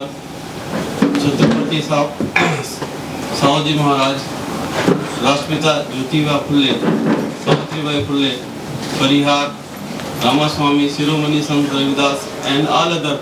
छत्रपति सावजी महाराज, राष्ट्रपिता ज्योतिबा फुले, सावित्रीबाई फुले, परिहार, Ramaswamy, Shiromani Sant Ravidas, and all other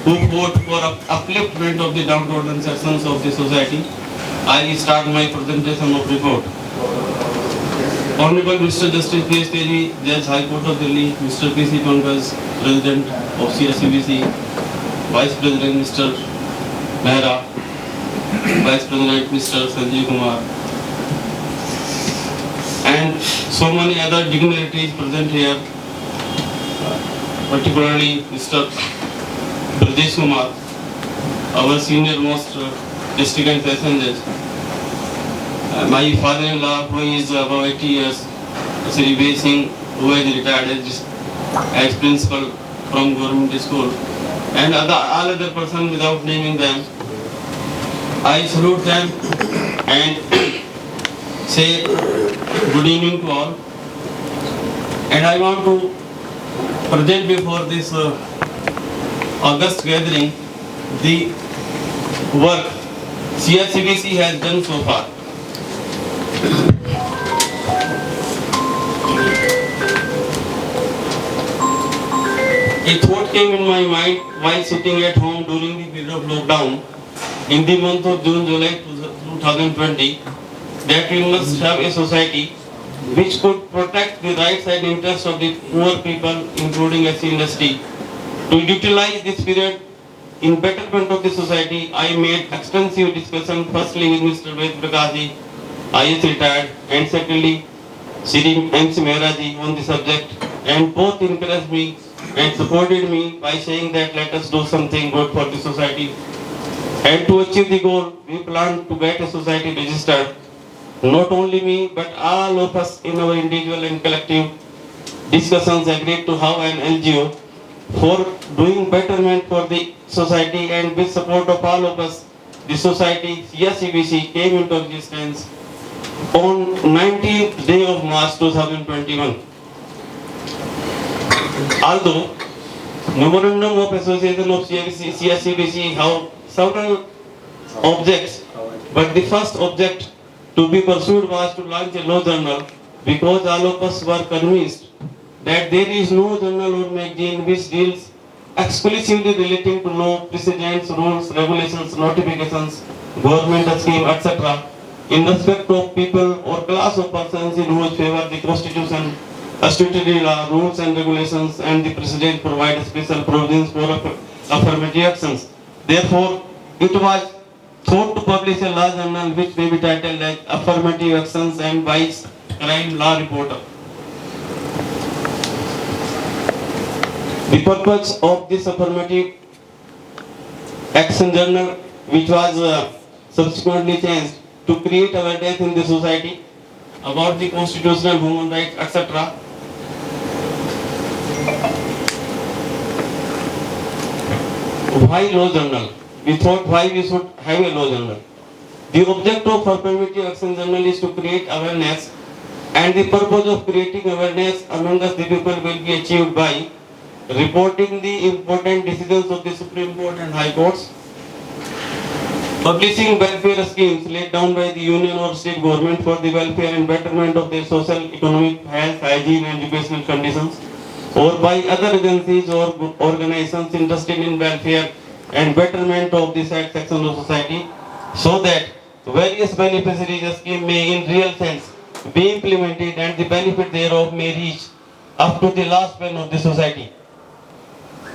who fought for upliftment of the downtrodden sections of the society. I start my presentation of report. Honorable Mr. Justice P.S. Teji, Judge High Court of Delhi, Mr. P.C. Pankaj, President of CSCBC, Vice President Mr. Mehra, Vice President Mr. Sanjeev Kumar, and so many other dignitaries present here, particularly Mr. Brajesh Kumar, our senior most district and session judge. My father-in-law, who is about 80 years, Sri Bay Singh, who has retired as principal from government school, and all other persons without naming them. I salute them and say good evening to all. And I want to present before this August gathering the work CSCBC has done so far. A thought came in my mind while sitting at home during the period of lockdown in the month of June, July 2020, that we must have a society which could protect the rights and interests of the poor people, including SC industry. To utilize this period in betterment of the society, I made extensive discussion firstly with Mr. Ved Prakash, IS retired, and secondly Shri M.C. Mehra ji on the subject, and both encouraged me and supported me by saying that let us do something good for the society. And to achieve the goal, we plan to get a society registered. Not only me, but all of us in our individual and collective discussions agreed to have an NGO for doing betterment for the society, and with support of all of us, the society CSCBC came into existence on 19th day of March 2021. Although Memorandum of Association of CSCBC have several objects, but the first object to be pursued was to launch a law journal, because all of us were convinced that there is no journal or magazine which deals exclusively relating to law, precedents, rules, regulations, notifications, government scheme, etc. in respect of people or class of persons in whose favor the Constitution, statutory law, rules and regulations, and the precedent provide special provisions for affirmative actions. Therefore, it was thought to publish a law journal which may be titled as Affirmative Actions and Vice Crime Law Reporter. The purpose of this affirmative action journal, which was subsequently changed to create awareness in the society about the constitutional human rights, etc. Why law journal? We thought why we should have a law journal. The object of affirmative action journal is to create awareness, and the purpose of creating awareness among us the people will be achieved by reporting the important decisions of the Supreme Court and High Courts, publishing welfare schemes laid down by the union or state government for the welfare and betterment of their social, economic, health, hygiene and educational conditions, or by other agencies or organizations interested in welfare and betterment of the said section of society, so that various beneficiaries scheme may in real sense be implemented and the benefit thereof may reach up to the last span of the society.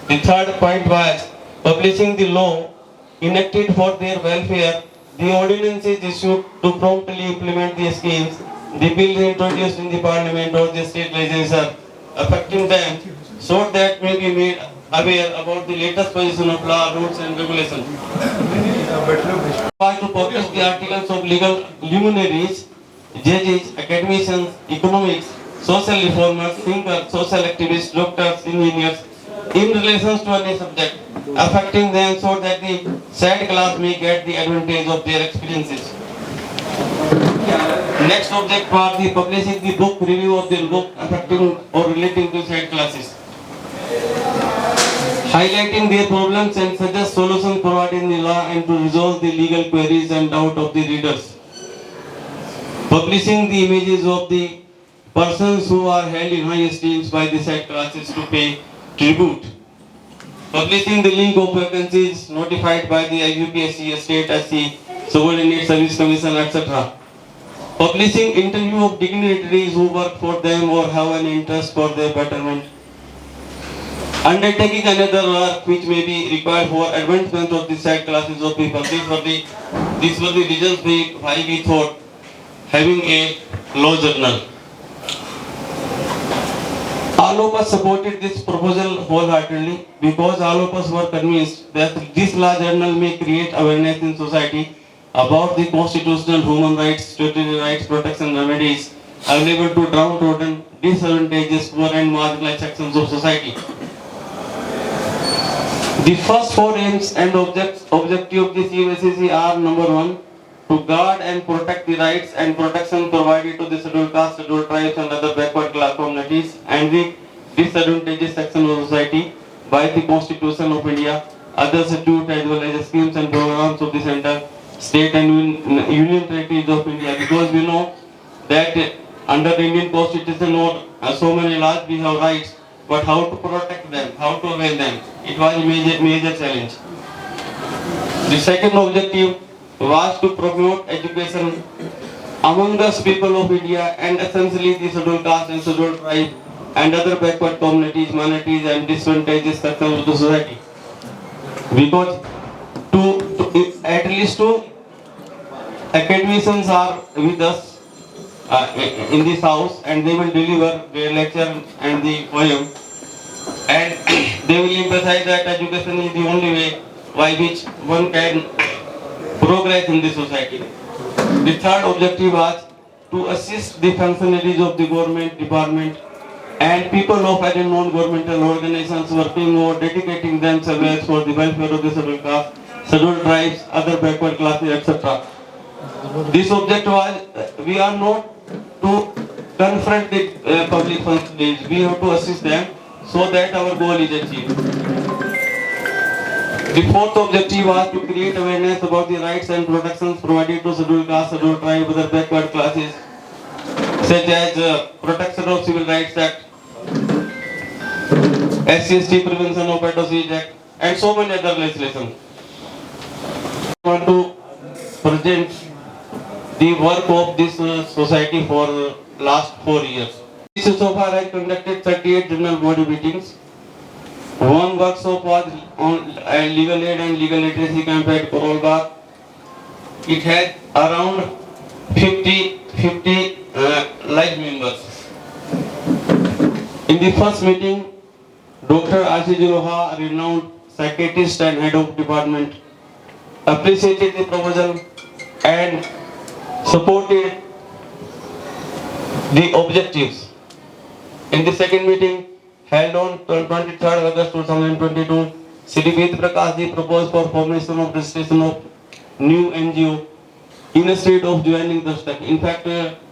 The third point was publishing the law enacted for their welfare, the ordinances issued to promptly implement the schemes, the bills introduced in the parliament or the state legislature affecting them, so that may be made aware about the latest position of law, rules and regulations. To publish the articles of legal luminaries, judges, academicians, economics, social reformers, thinkers, social activists, doctors, engineers, in relation to any subject affecting them, so that the said class may get the advantage of their experiences. Next object was the publishing the book review of the book affecting or relating to said classes. highlighting their problems and suggest solutions provided in the law and to resolve the legal queries and doubt of the readers. Publishing the images of the persons who are held in high esteem by the said classes to pay tribute. Publishing the link of vacancies notified by the UPSC, State SC, Subordinate Service Commission, etc. Publishing interview of dignitaries who work for them or have an interest for their betterment. Undertaking another work which may be required for advancement of the said classes of people. These were the reasons why we thought having a law journal. All of us supported this proposal wholeheartedly because all of us were convinced that this law journal may create awareness in society about the constitutional human rights, statutory rights, protection remedies available to downtrodden, disadvantaged, poor and marginalized sections of society. The first four aims and objective of the CMSCC are: number one, to guard and protect the rights and protection provided to the scheduled caste, scheduled tribes and other backward class communities and the disadvantaged sections of society by the Constitution of India, other statutes as well as schemes and programs of the center, state and union territories of India. Because we know that under the Indian Constitution or so many laws we have rights, but how to protect them, how to avail them, it was a major challenge. The second objective was to promote education among us people of India and essentially the scheduled caste and scheduled tribe and other backward communities, minorities and disadvantaged sections of the society. Because at least two academicians are with us in this house and they will deliver their lecture and the poem, and they will emphasize that education is the only way by which one can progress in the society. The third objective was to assist the functionaries of the government department and people of other non-governmental organizations working or dedicating themselves for the welfare of the scheduled caste, scheduled tribes, other backward classes, etc. This object was, we are not to confront the public functionaries, we have to assist them so that our goal is achieved. The fourth objective was to create awareness about the rights and protections provided to scheduled caste, scheduled tribe, other backward classes, such as Protection of Civil Rights Act, SC/ST Prevention of Pedophile Act, and so many other legislation. I want to present the work of this society for the last 4 years. So far I conducted 38 general body meetings. One workshop was on legal aid and legal literacy camp at Korol Bagh. It had around 50 live members. In the first meeting, Dr. Ashish Loha, renowned psychiatrist and head of department, appreciated the proposal and supported the objectives. In the second meeting, held on 23rd August 2022, Shri Ved Prakash ji proposed for formation of registration of new NGO instead of joining Dastak. In fact,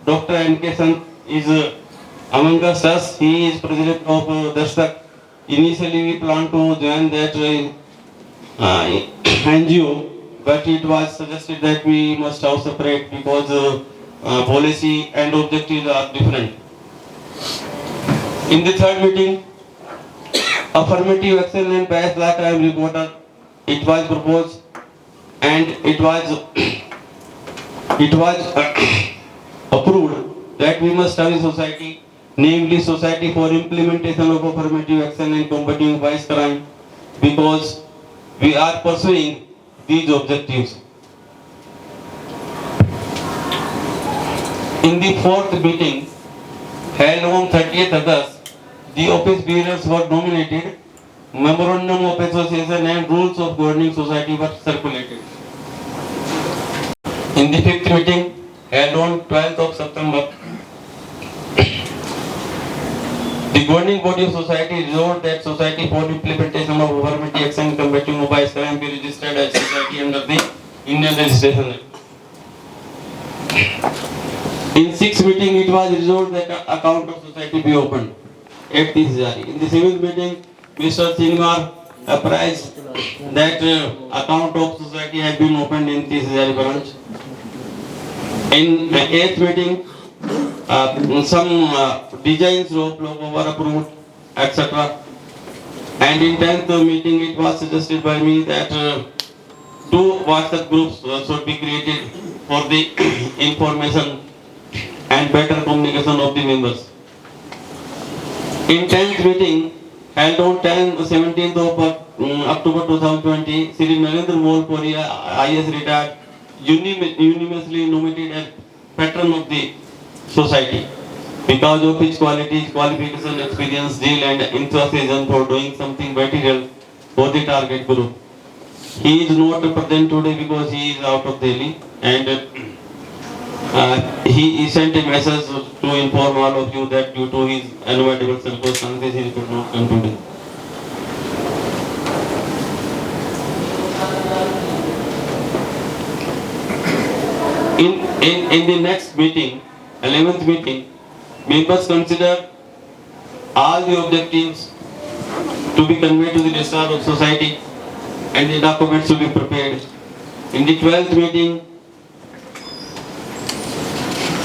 Dr. N.K. Sant is among us. He is president of Dastak. Initially, we planned to join that NGO, but it was suggested that we must have separate because policy and objectives are different. In the third meeting, affirmative action and past law crime reporter, it was proposed and it was approved that we must have a society, namely Society for Implementation of Affirmative Action and Combating Vice Crime, because we are pursuing these objectives. In the fourth meeting, held on 30th August, the office bearers were nominated, memorandum of association and rules of governing society were circulated. In the fifth meeting, held on 12th of September, the governing body of society resolved that Society for Implementation of Affirmative Action and Combating Vice Crime be registered as society under the Indian Registration Act. In sixth meeting, it was resolved that account of society be opened at this Jari. In the seventh meeting, Mr. Singar apprised that account of society has been opened in TCR branch. In the 8th meeting, some designs of logo were approved, etc. And in 10th meeting, it was suggested by me that two WhatsApp groups should be created for the information and better communication of the members. In 10th meeting, held on 17th of October 2020, Sri Narendra Modi, IS retired, unanimously nominated as patron of the society because of his qualities, qualification, experience, zeal and enthusiasm for doing something material for the target group. He is not present today because he is out of Delhi, and he sent a message to inform all of you that due to his unavoidable circumstances he could not come today. In the next meeting, 11th meeting, members consider all the objectives to be conveyed to the registrar of society and the documents to be prepared. In the 12th meeting,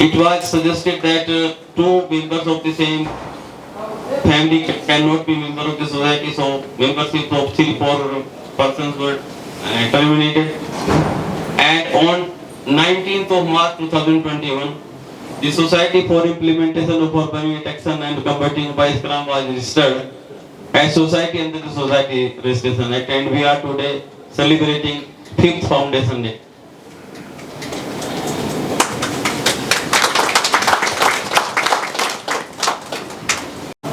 it was suggested that two members of the same family cannot be member of the society, so membership of 3-4 persons were terminated. And on 19th of March 2021, the Society for Implementation of Urban Action and Combating Vice Crime was registered as society under the Society Registration Act, and we are today celebrating 5th Foundation Day.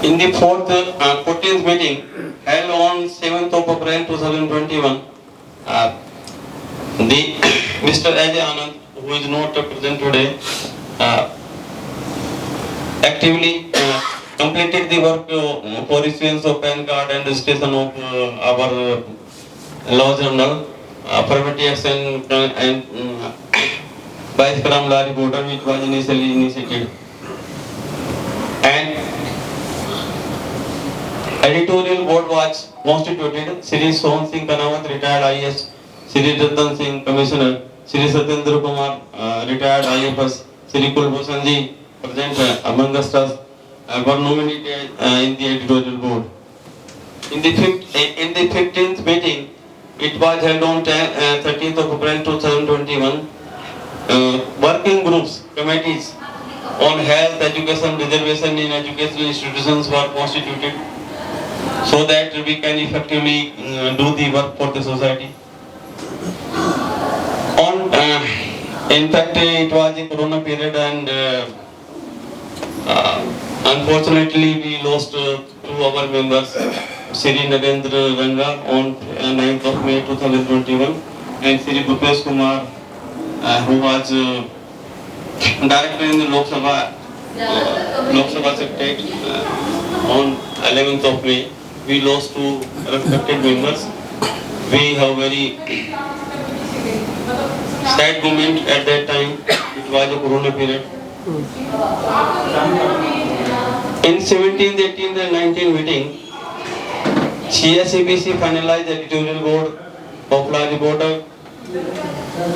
In the 14th meeting held on 7th of April 2021, the Mr. Ajay Anand, who is not present today, actively completed the work for issuance of PAN card and registration of our law journal, affirmative action and Vice Crime Law Reporter, which was initially initiated. And editorial board was constituted. Shri Sohan Singh Kanawat, retired IS, Shri Ratan Singh, Commissioner, Shri Satyendra Kumar, retired IFS, Shri Kulbhushan Ji, present among us, were nominated in the editorial board. In the 15th meeting, it was held on 13th of April 2021. Working groups, committees on health, education, reservation in educational institutions were constituted so that we can effectively do the work for the society. In fact, it was a corona period, and unfortunately we lost two of our members, Shri Narendra Ranga on 9th of May 2021 and Shri Bhupesh Kumar, who was director in the Lok Sabha Secretary on 11th of May. We lost two respected members. We have very sad moment at that time. It was a corona period. In 17th, 18th and 19th meeting, CSCBC finalized editorial board of law reporter.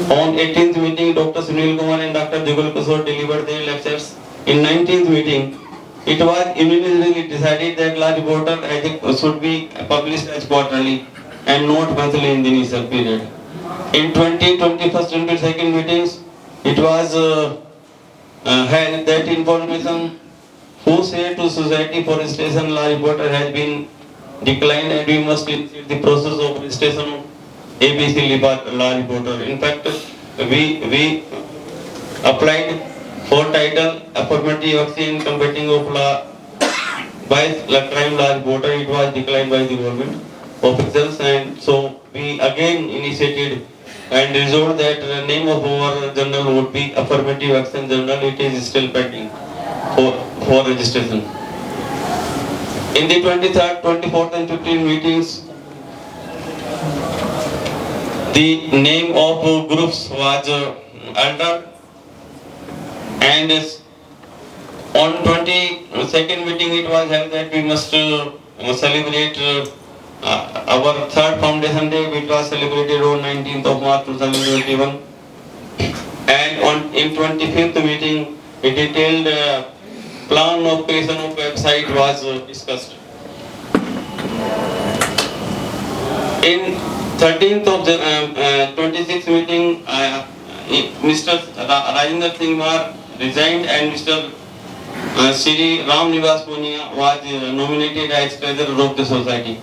On 18th meeting, Dr. Sunil Kumar and Dr. Jugal Kishore delivered their lectures. In 19th meeting, it was unanimously decided that law reporter should be published as quarterly and not monthly in the initial period. In 20, 21st and 22nd meetings, it was held that information who say to society for registration law reporter has been declined, and we must initiate the process of registration of ABC law reporter. In fact, we applied for title affirmative action combating of law by crime law reporter. It was declined by the government officials, and so we again initiated and resolved that the name of our journal would be affirmative action journal. It is still pending for registration. In the 23rd, 24th and 15th meetings, the name of groups was altered, and on 22nd meeting it was held that we must celebrate Our third foundation day, which was celebrated on 19th of March 2021, and in 25th meeting, a detailed plan of creation of website was discussed. In 13th of 26th meeting, Mr. Rajendra Singh Mar resigned and Mr. Shri Ram Nivas Punia was nominated as treasurer of the society.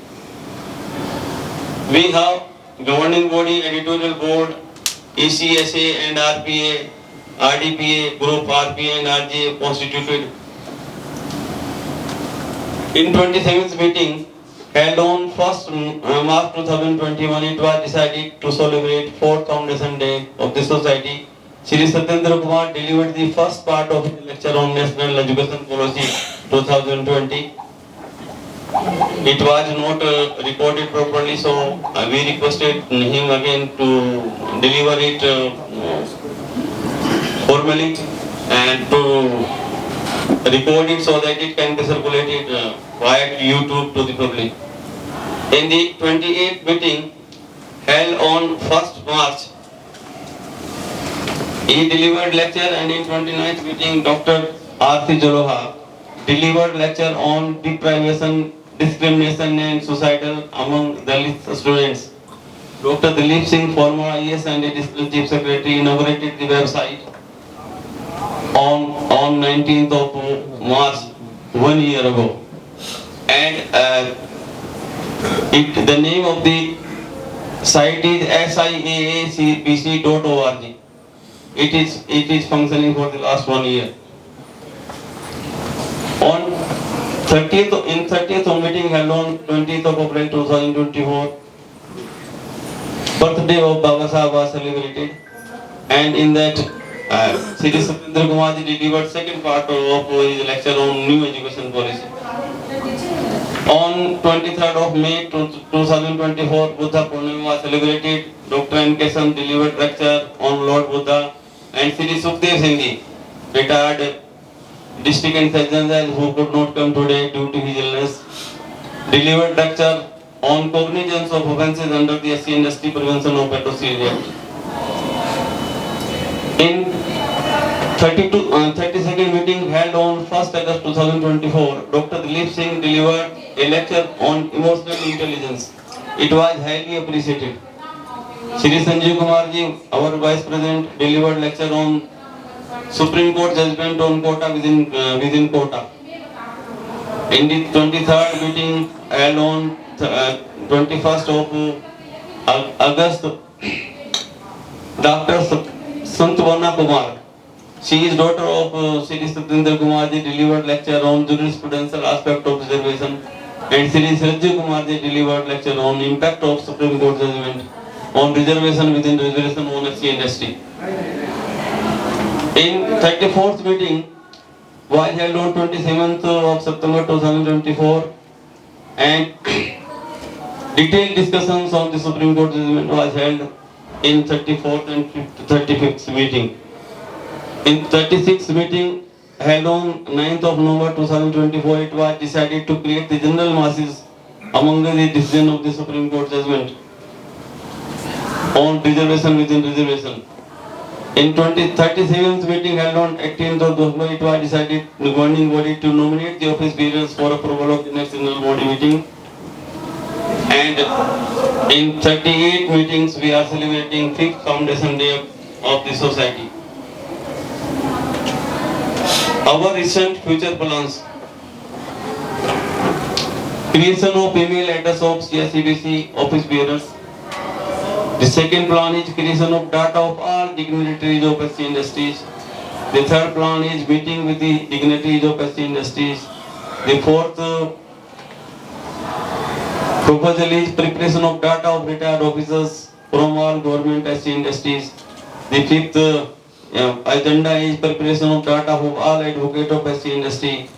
We have governing body, editorial board, ECSA and RPA, RDPA, group RPA and RGA constituted. In 27th meeting, held on 1st March 2021, it was decided to celebrate 4th Foundation Day of the society. Shri Satyendra Kumar delivered the first part of his lecture on National Education Policy 2020. It was not recorded properly, so we requested him again to deliver it formally and to record it so that it can be circulated via YouTube to the public. In the 28th meeting held on 1st March, he delivered lecture, and in 29th meeting, Dr. R.C. Jaloha delivered lecture on deprivation, discrimination and suicidal among Dalit students. Dr. Dilip Singh, former IAS and Additional Chief Secretary, inaugurated the website on 19th of March 1 year ago. And the name of the site is siaacpc.org. It is functioning for the last 1 year. On 30th of meeting held on 20th of April 2024, birthday of Baba Sahib was celebrated, and in that Shri Satyendra Kumar ji delivered second part of his lecture on new education policy. On 23rd of May 2024, Buddha Purnima was celebrated. Dr. N. Kesan delivered lecture on Lord Buddha, and Shri Sukhdev Singh ji, retired district inspector who could not come today due to his illness, delivered lecture on cognizance of offences under the SC and ST Prevention of Patrocity Act. In 32nd meeting held on 1st August 2024, Dr. Dilip Singh delivered a lecture on emotional intelligence. It was highly appreciated. Shri Sanjeev Kumar ji, our Vice President, delivered lecture on Supreme Court judgment on quota within quota. In the 23rd meeting held on 21st of August, Dr. Santwana Kumar, she is daughter of Shri Satyendra Kumar ji, delivered lecture on jurisprudential aspect of reservation, and Shri Sanjeev Kumar ji delivered lecture on impact of Supreme Court judgment on reservation within reservation on SC and ST. In 34th meeting was held on 27th of September 2024, and detailed discussions on the Supreme Court judgment was held in 34th and 35th meeting. In 36th meeting held on 9th of November 2024, it was decided to create the general masses among the decision of the Supreme Court judgment on reservation within reservation. In 37th meeting held on 18th of November, it was decided the governing body to nominate the office bearers for approval of the next general body meeting. And in 38 meetings, we are celebrating 5th Foundation Day of the society. Our recent future plans: creation of email address of CSCBC office bearers. The second plan is creation of data of all dignitaries of SC industries. The third plan is meeting with the dignitaries of SC industries. The fourth proposal is preparation of data of retired officers from all government SC industries. The fifth agenda is preparation of data of all advocates of SC industry.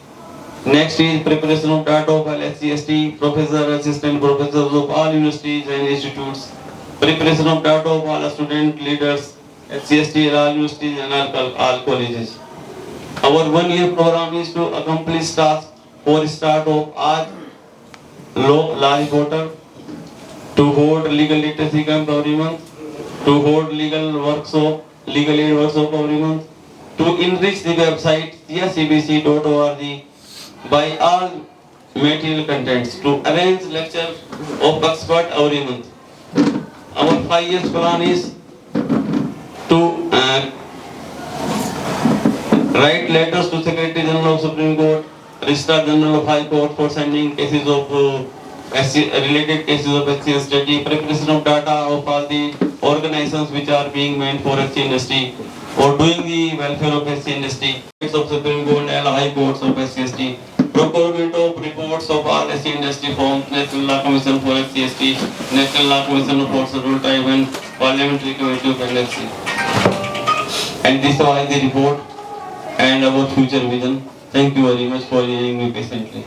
Next is preparation of data of all SC/ST professor, assistant professors of all universities and institutes. Preparation of data of all student leaders, SC/ST, all universities and all colleges. Our 1 year program is to accomplish tasks for start of आज law reporter, to hold legal literacy camp every month, to hold legal aid workshop every month, to enrich the website cscbc.org by all material contents, to arrange lecture of expert every month. Our 5 years plan is to write letters to Secretary General of Supreme Court, Registrar General of High Court for sending cases of related cases of SC industry, preparation of data of all the organizations which are being meant for SC industry, or doing the welfare of SC industry, of Supreme Court and High Courts of SC, procurement of reports of all SC industry forms, National Law Commission for SC, National Law Commission for Scheduled Tribe and Parliamentary Committee of NLC. And this was the report and our future vision. Thank you very much for hearing me patiently.